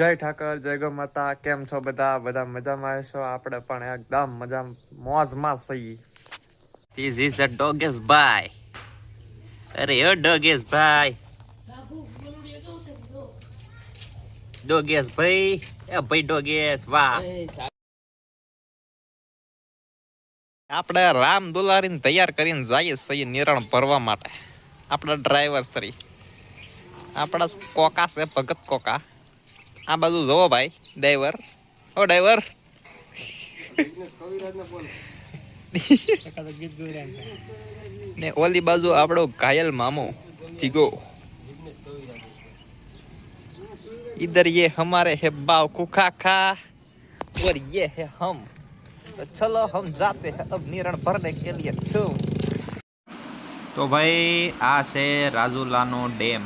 જય ઠાકર, જય ગૌ માતા. કેમ છો બધા? બધા મજામાં છો? આપણે પણ એકદમ મજા મોજમાં છીએ. This is a doggies bye. અરે ઓ doggies bye. doggies ભાઈ, એ ભાઈ doggies વાહ. આપણે રામ દુલારીને તૈયાર કરીને જઈએ છીએ નિરણ ભરવા માટે. આપણા ડ્રાઈવર તરી આપણા કોકા છે ભગત કોકા. આ બાજુ જોવો ભાઈ ડ્રાઈવર. ઓ ડ્રાઈવર. ને ઓલી બાજુ આપણો ઘાયલ મામો જીગો. इधर ये हमारे है बाव कुखा खा और ये है हम. तो चलो हम जाते हैं अब निरण भरने के लिए. તો ભાઈ આ છે રાજુલાનો ડેમ,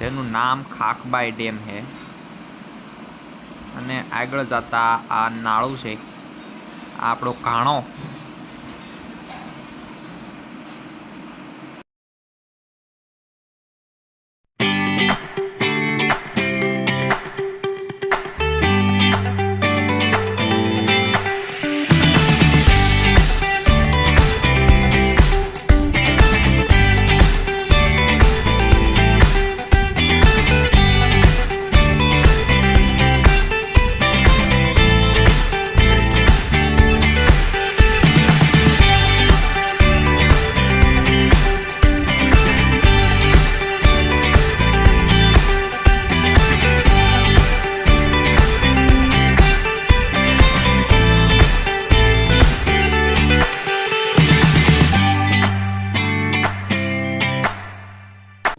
જેનું નામ ખાખબાઈ ડેમ છે. અને આગળ જતા આ નાળું છે, આ આપણો ઘાણો.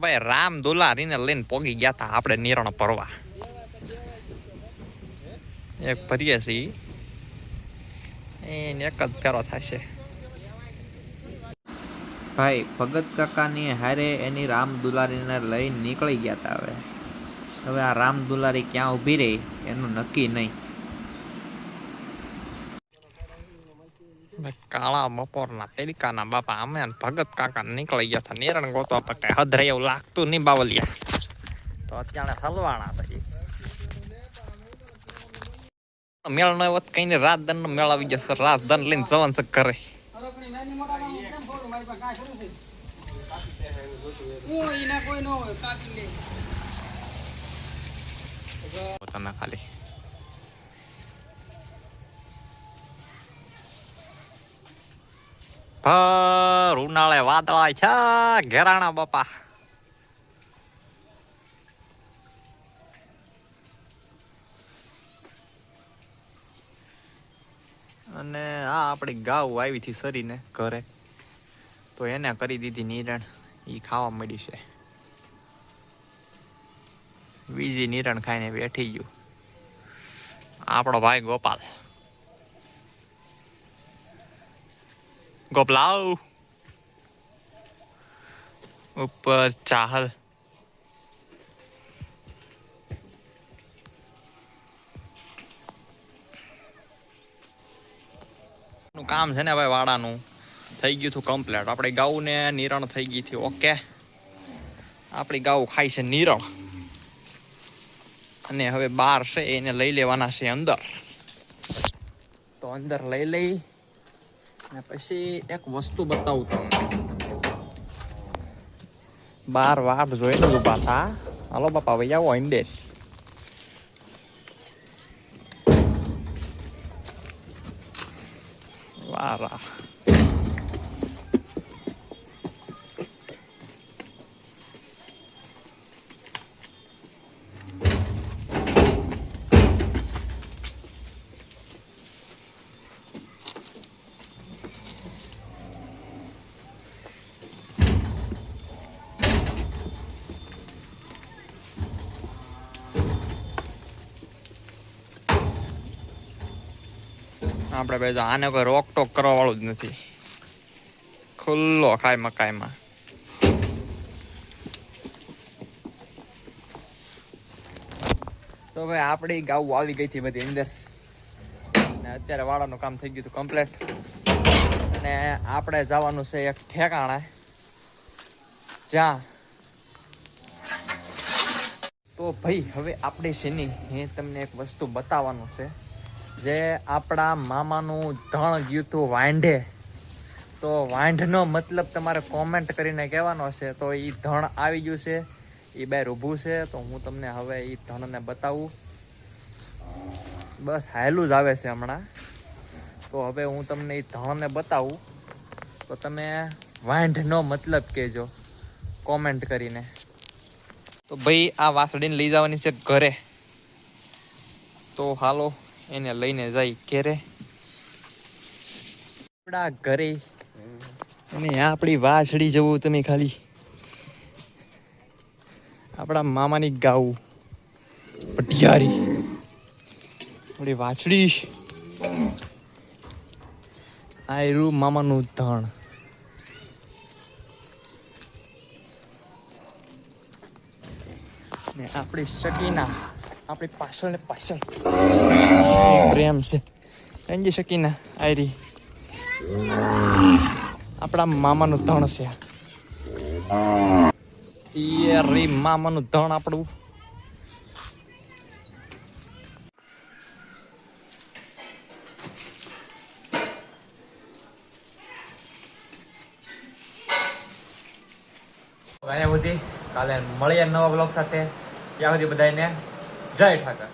ભાઈ રામ દુલારીને લઈને પોગી ગયા હતા આપણે નિરણ ભરવા. એક ભરીએ છીએ, એને એક જ ફેરો થશે. ભાઈ ભગત કાકાની હારે એની રામ દુલારીને લઈને નીકળી ગયા હતા. હવે આ રામ દુલારી ક્યાં ઊભી રહી એનું નક્કી નહીં. કાળા બપોરના પેલિકાના બાપા અમે ભગત કાકા નીકળી ગયા હતા નિરણ ગોતવા પર. કઈ હદરે એવું લાગતું નહીં બાવલિયા. તો અત્યારે હલવાણા પછી મેળ ન હોત કઈ ને રાજધાન નો મેળ આવી જશે. રાજધાન લઈને જવાનું છે ઘરે. પોતાના ખાલી ભર ઉનાળે વાદળા છે ઘેરાણા બાપા. અને આ આપણી ગાવ આવી હતી સરીને ઘરે, તો એને કરી દીધી નિરણ. એ ખાવા મળી છે. બીજી નિરણ ખાઈને બેઠી ગયું આપણો ભાઈ ગોપાલ. ગોપલાવ ઉપર ચાહલ. કામ છે ને ભાઈ વાડાનું થઈ ગયું હતું કમ્પ્લીટ. આપણી ગાઉ ને નિરણ થઈ ગઈ હતી. ઓકે, આપણી ગાઉ ખાય છે નિરણ. અને હવે બાર છે એને લઈ લેવાના છે અંદર. તો અંદર લઈ લઈ અને પછી એક વસ્તુ બતાવું તમને. બાર વાટ જોઈને ઉભા થા. હાલો બાપા ભાઈ આવો ઈંડે. વારા આપણે ભાઈ આને કોઈ રોક ટોક કરવા વાળું જ નથી. ખુલ્લો ખાય મકાઈમાં. તો ભાઈ આપણી ગાઉ આવી ગઈ હતી બધી અંદર. અને અત્યારે વાળાનું કામ થઈ ગયું હતું કમ્પ્લીટ. અને આપણે જવાનું છે એક ઠેકાણે જ્યાં તો ભાઈ હવે આપણે છે ને એ તમને એક વસ્તુ બતાવવાનું છે જે આપણા મામાનું ધણ ગયું હતું વાંઢે. તો વાંઢનો મતલબ તમારે કોમેન્ટ કરીને કહેવાનો છે. તો એ ધણ આવી ગયું છે, એ બહાર ઊભું છે. તો હું તમને હવે એ ધણને બતાવું. બસ હાયલું જ આવે છે હમણાં. તો હવે હું તમને એ ધણને બતાવું. તો તમે વાંઢનો મતલબ કહેજો કોમેન્ટ કરીને. તો ભાઈ આ વાસળીને લઈ જવાની છે ઘરે. તો હાલો એને લઈને જાય ઘરે. આપણા ઘરે અને આપણી વાછડી જવું તમે ખાલી આપણા મામાની ગાઉ પટિયારી આપણી વાછડી આયરું મામાનું ધણ. ને આપણી શકીના આપણી પાછળ ને પાછળ પ્રેમ છે. અંજી શકીના આયરી આપણા મામાનું ધણ છે. ઈ રી મામાનું ધણ આપણું. અહીંયા સુધી કાલે મળીએ નવા બ્લોગ સાથે. ત્યાં સુધી બધાને જય ઠાકર.